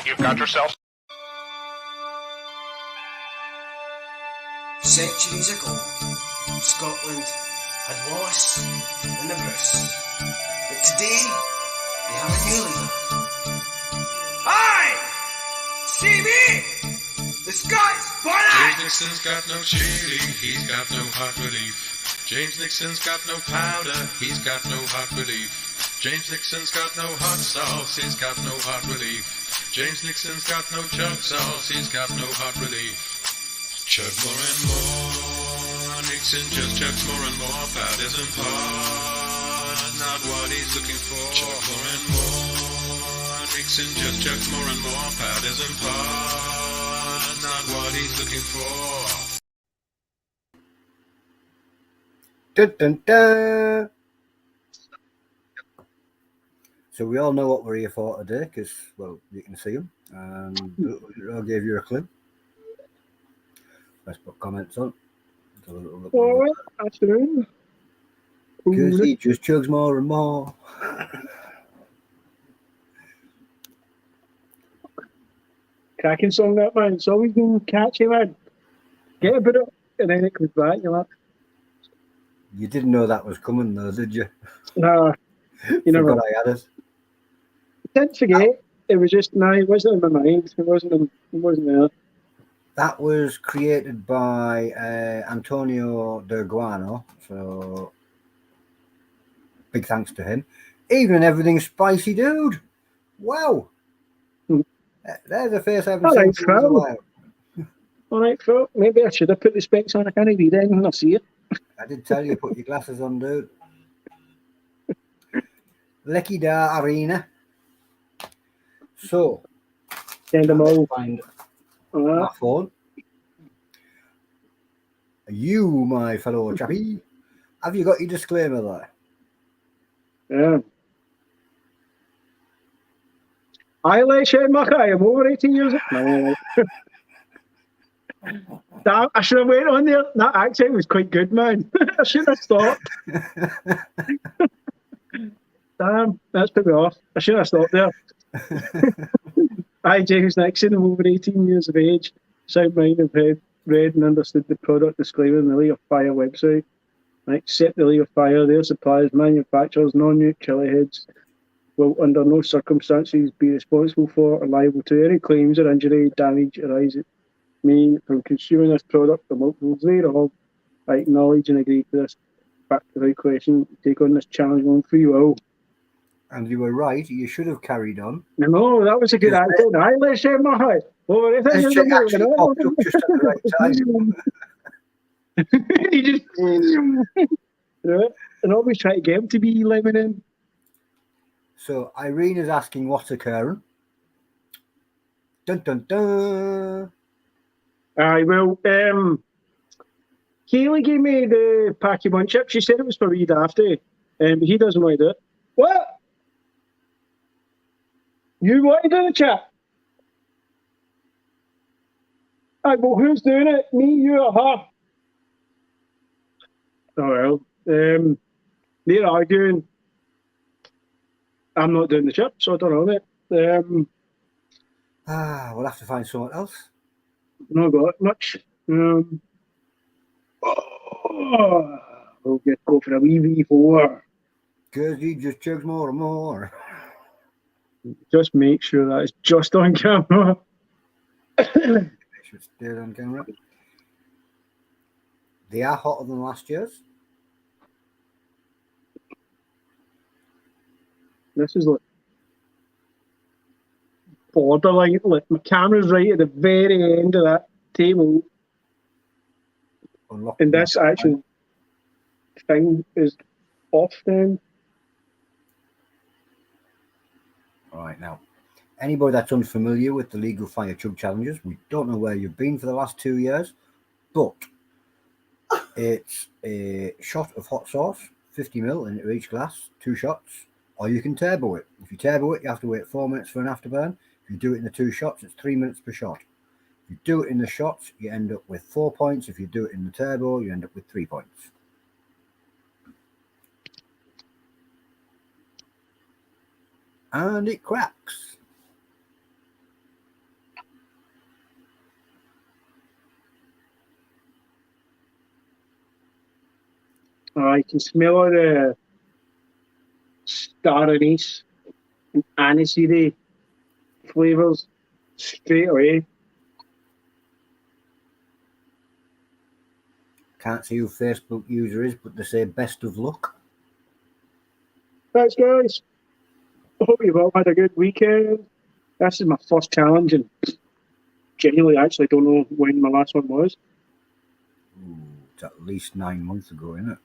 You've got yourself. Centuries ago, Scotland had Wallace and the Bruce. But today, they have a new leader. Aye! See me! The Scots Bonnet! James Nixon's got no chili, he's got no hot relief. James Nixon's got no powder, he's got no hot relief. James Nixon's got no hot sauce, he's got no hot relief. James Nixon's got no chug sauce, he's got no hot relief. Chug more and more, Nixon just chugs more and more. Powders and pot, not what he's looking for. Chug more and more, Nixon just chugs more and more. Powders and pot, not what he's looking for. Dun, dun, dun. So we all know what we're here for today because, well, you can see them. And I'll give you a clue. Let's put comments on. Alright, afternoon. Because he just chugs more and more. Cracking song that, man. It's always been catchy, man. Get a bit of and then it comes back, you know. You didn't know that was coming though, did you? Nah. You never Forgot I had it. didn't forget. It was just it wasn't in my mind. It wasn't there. That was created by Antonio de Guano, so big thanks to him. Even everything spicy, dude. Wow. There's a face I haven't seen for a while. Alright, Phil. Maybe I should have put the specs on. I can't read anything. I see it. I did tell you, put your glasses on, dude. Lecky Da Arena. So, Send them all. Find my phone. You, my fellow chappie, have you got your disclaimer there? Yeah. I like Shane Mackay. I'm over 18 years old. No. Damn, I should have went on there. That accent was quite good, man. I should have stopped. Damn, that's put me off. I should have stopped there. I, James Nixon, I'm over 18 years of age. Sound mind have read and understood the product disclaimer on the Lee of Fire website. I accept the Lee of Fire, their suppliers, manufacturers, non-nuke Chilli-heads will under no circumstances be responsible for or liable to any claims or injury, damage arising from consuming this product or multiples thereof. I acknowledge and agree to this back to the right question. Take on this challenge on free will. And you were right. You should have carried on. No, that was a good answer. Let's share my heart. It actually popped up just at the right time. He just and always try to get him to be lemon in. So Irene is asking what's occurring. Dun dun dun. Well, Kaylee gave me the Pokemon chip. She said it was for Reed after, but he doesn't want to do it. What? You want to do the chat? Well, who's doing it? Me, you, or her? Oh, well. They're arguing. I'm not doing the chip, so I don't know, mate. We'll have to find someone else. Not got much. We'll just go for a wee V4. Because he just chugs more and more. Just make sure that it's just on camera. Make sure it's dead on camera. They are hotter than last year's. This is like borderline. Like my camera's right at the very end of that table. And this actual thing is off then. All right, now, anybody that's unfamiliar with the League of Fire Chug Challenges, we don't know where you've been for the last 2 years, but it's a shot of hot sauce, 50ml into each glass, 2 shots, or you can turbo it. If you turbo it, you have to wait 4 minutes for an afterburn. If you do it in the 2 shots, it's 3 minutes per shot. If you do it in the shots, you end up with 4 points. If you do it in the turbo, you end up with 3 points. And it cracks. I can smell all the star anise and aniseedy flavours straight away. Can't see who Facebook user is, but they say best of luck. Thanks, guys. I hope you've all had a good weekend. This is my first challenge, and genuinely, I actually don't know when my last one was. Ooh, it's at least 9 months ago, isn't it?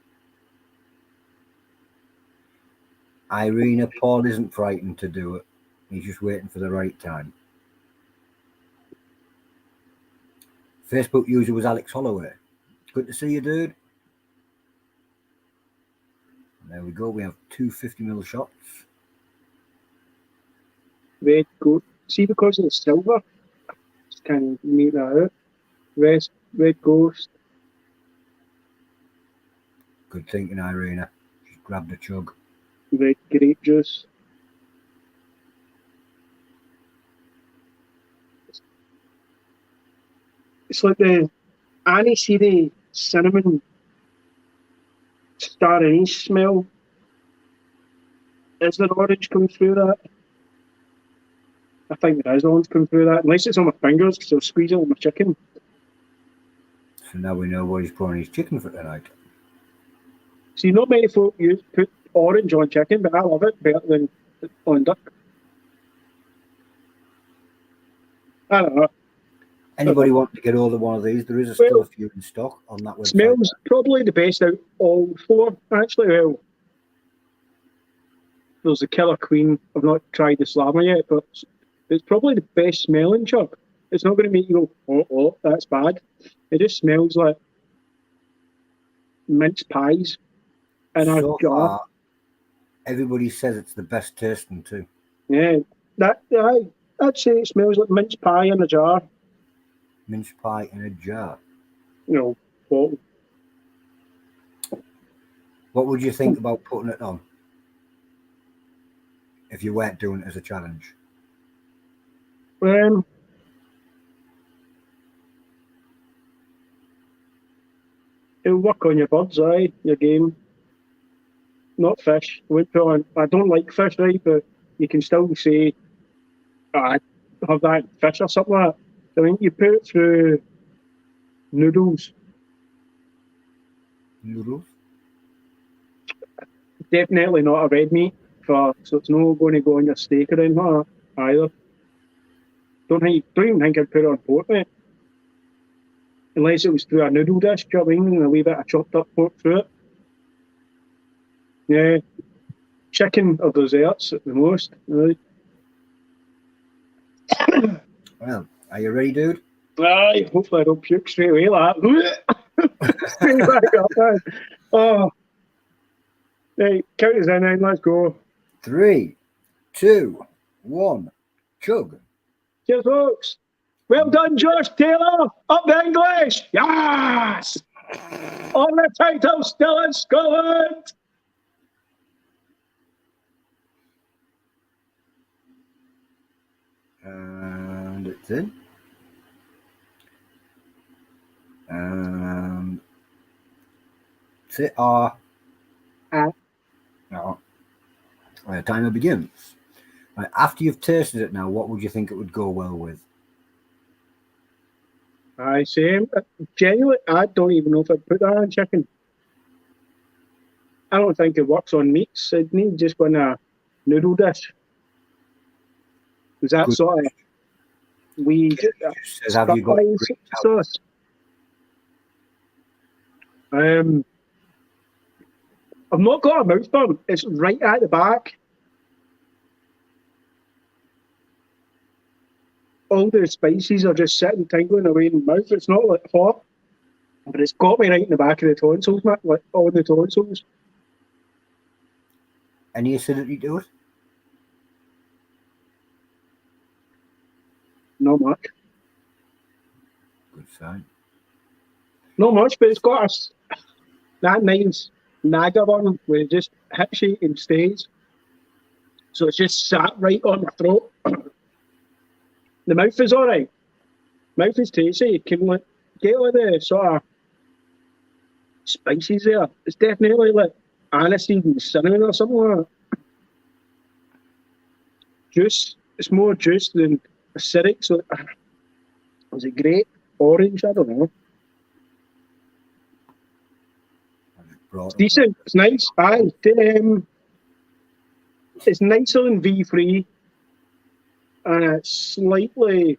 Irina, Paul isn't frightened to do it. He's just waiting for the right time. Facebook user was Alex Holloway. Good to see you, dude. There we go. We have two 50ml shots. Red goat. See, because of the silver, just kind of make that out. Red ghost. Good thinking, Irina. Just grabbed a chug. Red grape juice. It's like the aniseedy cinnamon star anise smell. Is there orange coming through that? I think there is orange coming through that, unless it's on my fingers because I'll squeeze it on my chicken. So now we know what he's putting on his chicken for tonight. See, not many folk put orange on chicken, but I love it better than on duck. I don't know. Anybody want to get hold of one of these? There is still a few in stock on that website. Smells probably the best out of all four, actually. Well, there's the Killer Queen. I've not tried the Slammer yet, but it's probably the best smelling chug. It's not going to make you go, oh, that's bad. It just smells like mince pies in a jar. Far, everybody says it's the best tasting too. Yeah, I'd say it smells like mince pie in a jar. Mince pie in a jar. No, bottle. What would you think about putting it on if you weren't doing it as a challenge? It'll work on your birds' eye, your game. Not fish. I don't like fish, right? But you can still say, I have that fish or something like that. I think you put it through noodles. Noodles? Definitely not a red meat, so it's not going to go on your steak or anything like that either. Don't even think I'd put it on pork, mate. Unless it was through a noodle dish, do you know what I mean? And a wee bit of chopped up pork through it. Yeah. Chicken or desserts at the most, really. Well, are you ready, dude? Aye, hopefully I don't puke straight away like that. Straight back up, man. Oh. Hey, count us in, then. Let's go. 3, 2, 1, chug. Cheers, folks. Well done, Josh Taylor. Up the English. Yes. On the title, still in Scotland. And it's in. And that's it. No. Timer begins. Right, after you've tasted it now, what would you think it would go well with? Aye, same. Genuinely, I don't even know if I'd put that on chicken. I don't think it works on meats. It needs just go in a noodle dish. Is that Good. sort of wee Says, have you got sauce? I've not got a mouth burn. It's right at the back. All the spices are just sitting tingling away in the mouth. It's not like hot, but it's got me right in the back of the tonsils, man, like all the tonsils. Any acidity to it? Not much. Good sign. Not much, but it's got that nice naga one where it just hits you and stays. So it's just sat right on the throat. The mouth is alright. Mouth is tasty. You can get all the sort of spices there. It's definitely like aniseed and cinnamon or something like that. Juice. It's more juice than acidic. So, is it grape? Orange? I don't know. It's decent. It's nice. It's nicer than V3, and it's slightly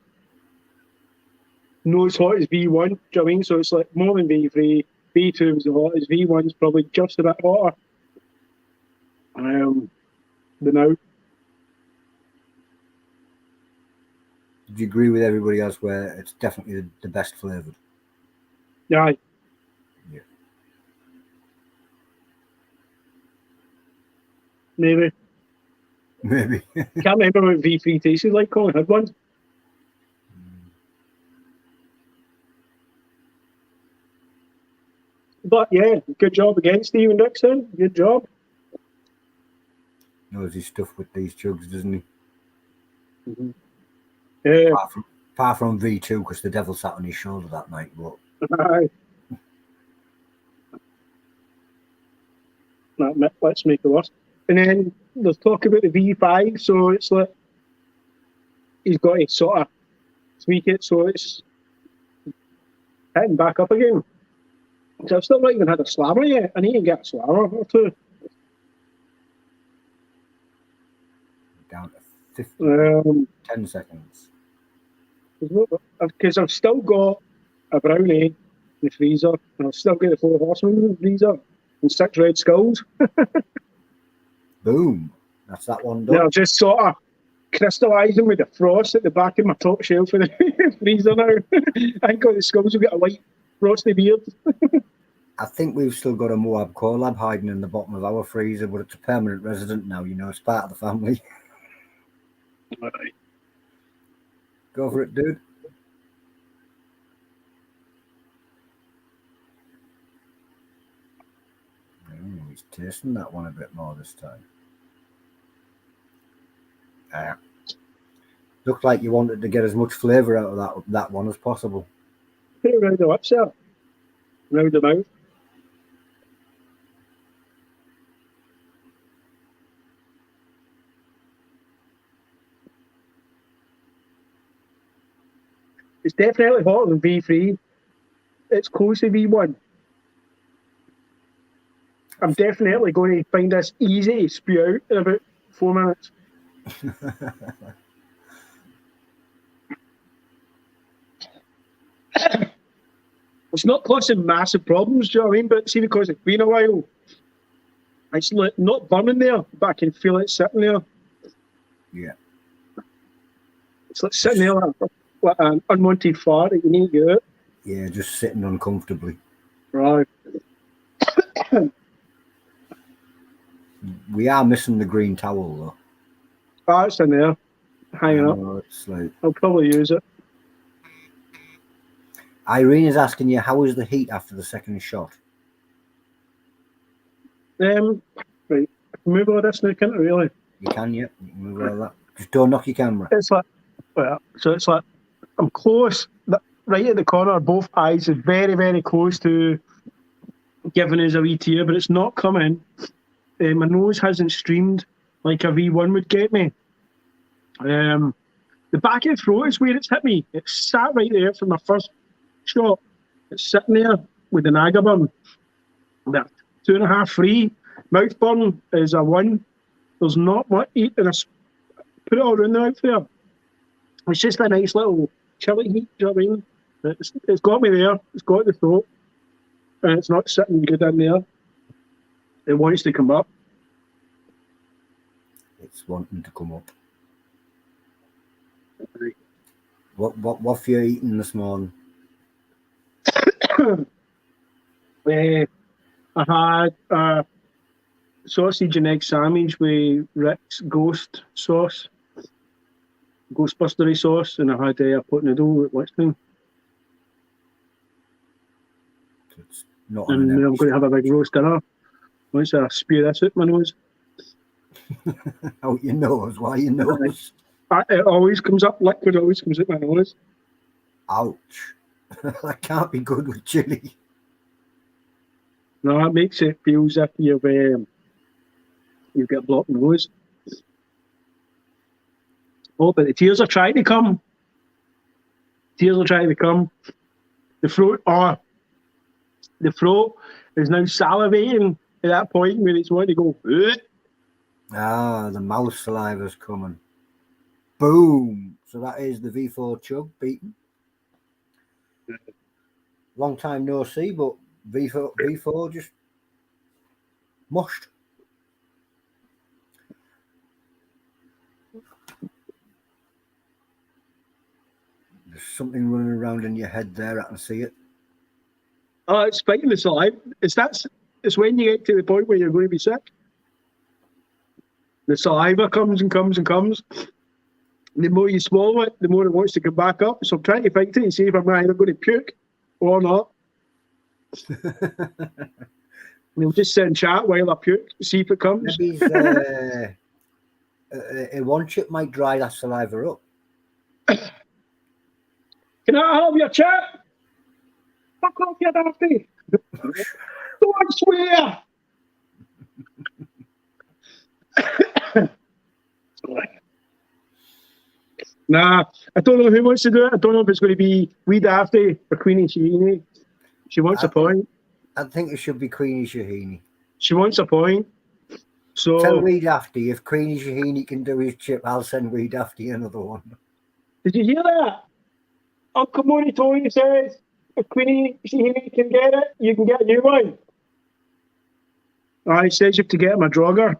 not as hot as V1. Do you know what I mean? So it's like more than V3. V2 was the hottest. V1's probably just a bit hotter. Than now. Did you agree with everybody else where it's definitely the best flavoured? Yeah. Yeah. Maybe. Can't remember what V3 tasted like. Colin had one. But yeah, good job again, Stephen Dixon. Good job. Knows his stuff with these chugs, doesn't he? Mm-hmm. Yeah. Apart from V2, because the devil sat on his shoulder that night. But let's make it worse. And then there's talk about the V5, so it's like he's got to sort of tweak it so it's hitting back up again. So I've still not even had a slammer yet. I need to get a slammer or two. Down to 10 seconds. Because I've still got a brownie in the freezer, and I've still got the 4 horsemen in the freezer, and 6 red skulls. Boom. That's that one done. Yeah, I've just sort of crystallising with the frost at the back of my top shelf of the freezer now. I think all the skulls will get a white frosty beard. I think we've still got a Moab collab hiding in the bottom of our freezer, but it's a permanent resident now, you know, it's part of the family. Right. Go for it, dude. Oh, he's tasting that one a bit more this time. Looked like you wanted to get as much flavour out of that one as possible. Put it around the lips there. Round the mouth. It's definitely hotter than V3. It's close to V1. I'm definitely going to find this easy to spew out in about 4 minutes. It's not causing massive problems, do you know what I mean? But see, because it's been a while, it's like not burning there, but I can feel it sitting there. Yeah. It's like sitting there like an unwanted fart that you need to get out. Yeah, just sitting uncomfortably. Right. We are missing the green towel, though. Oh, it's in there, hanging up. It's like... I'll probably use it. Irene is asking you, how was the heat after the second shot? Right. Move all this now, can't I, really? You can, yeah. You can move all that. Just don't knock your camera. It's like, well, so it's like, I'm close, right at the corner, both eyes are very, very close to giving us a wee tear, but it's not coming. My nose hasn't streamed like a V1 would get me. The back of the throat is where it's hit me. It sat right there from my first shot. It's sitting there with the naga burn. That 2.5 free. Mouth burn is a 1. There's not much heat, and I put it all around the mouth there. It's just a nice little chilli heat, do you know what I mean? It's got me there, it's got the throat, and it's not sitting good in there. It wants to come up. It's wanting to come up. What have you eaten this morning? I had a sausage and egg sandwich with Rick's ghost sauce, ghostbustery sauce, and I had a pot noodle at lunchtime. It's not and then I'm going to have a big roast dinner once I spew this out my nose. Out your nose? Why your nose? It always comes up, liquid always comes out my nose. Ouch. That can't be good with chili. No, it makes it feel as if you've got a blocked nose. Oh, but the tears are trying to come. Tears are trying to come. The throat is now salivating at that point where it's wanting to go. "Ugh." Ah, the mouth saliva's coming. Boom! So that is the V4 chug beaten. Long time no see, but V4 just mushed. There's something running around in your head there. I can see it. Oh, it's spiking the saliva. It's when you get to the point where you're going to be sick. The saliva comes and comes and comes. The more you swallow it, the more it wants to come back up. So I'm trying to fight it and see if I'm either going to puke or not. We'll just sit and chat while I puke, see if it comes. Maybe a one chip might dry that saliva up. Can I have your chat? Fuck off, you dafty. Don't swear. Nah, I don't know who wants to do it. I don't know if it's going to be Wee Dafty or Queenie Shahini. She wants a point. I think it should be Queenie Shahini. She wants a point. So tell Wee Dafty if Queenie Shahini can do his chip, I'll send Wee Dafty another one. Did you hear that? Uncle Money Tony says if Queenie Shahini can get it, you can get a new one. He says you have to get him a drogger.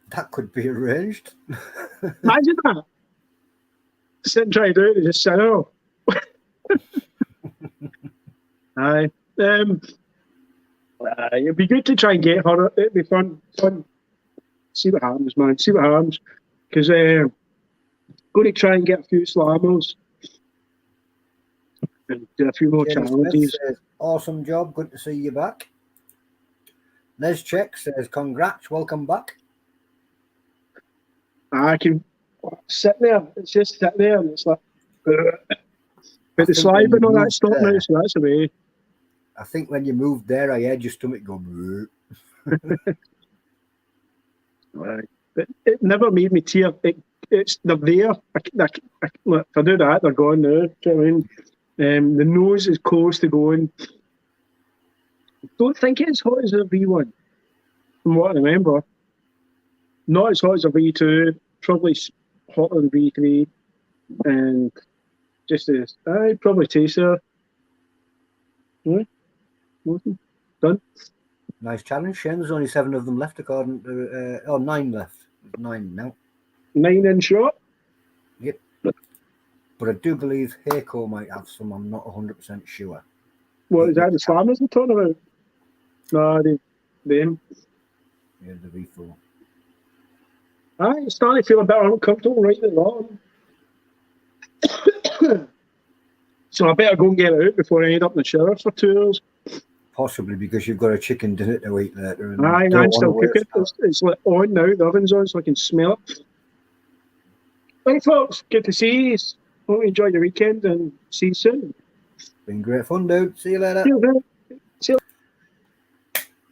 That could be arranged. Imagine that. Sit and try to do it, just say no. Aye. It'd be good to try and get her. It'd be fun. See what happens, man. See what happens. Because going to try and get a few slammers and do a few more challenges. Says, awesome job. Good to see you back. Les Check says, congrats. Welcome back. I can sit there. It's just sit there and it's like, but the saliva and all that stopped now, so that's away. I think when you moved there, I heard your stomach go. Right. But it never made me tear. They're there. If I do that, they're gone now. Do you know what I mean? The nose is close to going. Don't think it's as hot as a V1, from what I remember. Not as hot as a V2, probably hotter than V3, and just as I probably taster. Right? Done. Nice challenge, Shane. There's only 7 of them left, according to 9 left. 9 now. 9 in shot. Yep. But I do believe Heiko might have some. I'm not 100% sure. What is that? The Slammers we're talking about? No, them. Yeah, the V4. I'm starting to feel a bit uncomfortable right at the bottom. So I better go and get it out before I end up in the shower for 2 hours. Possibly because you've got a chicken dinner to eat later. And I'm still cooking. It's like on now. The oven's on, so I can smell it. Right, folks. Good to see you. Hope you enjoy your weekend and see you soon. Been great fun, dude. See you later. See you.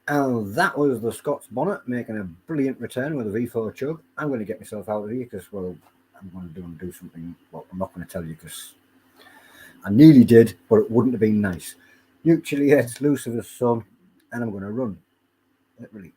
And that was the Scots Bonnet making a brilliant return with a V4 chug. I'm going to get myself out of here because, well, I'm going to do something. Well, I'm not going to tell you because I nearly did, but it wouldn't have been nice. New Chilli-heads, Lucifer's son, and I'm going to run. Literally.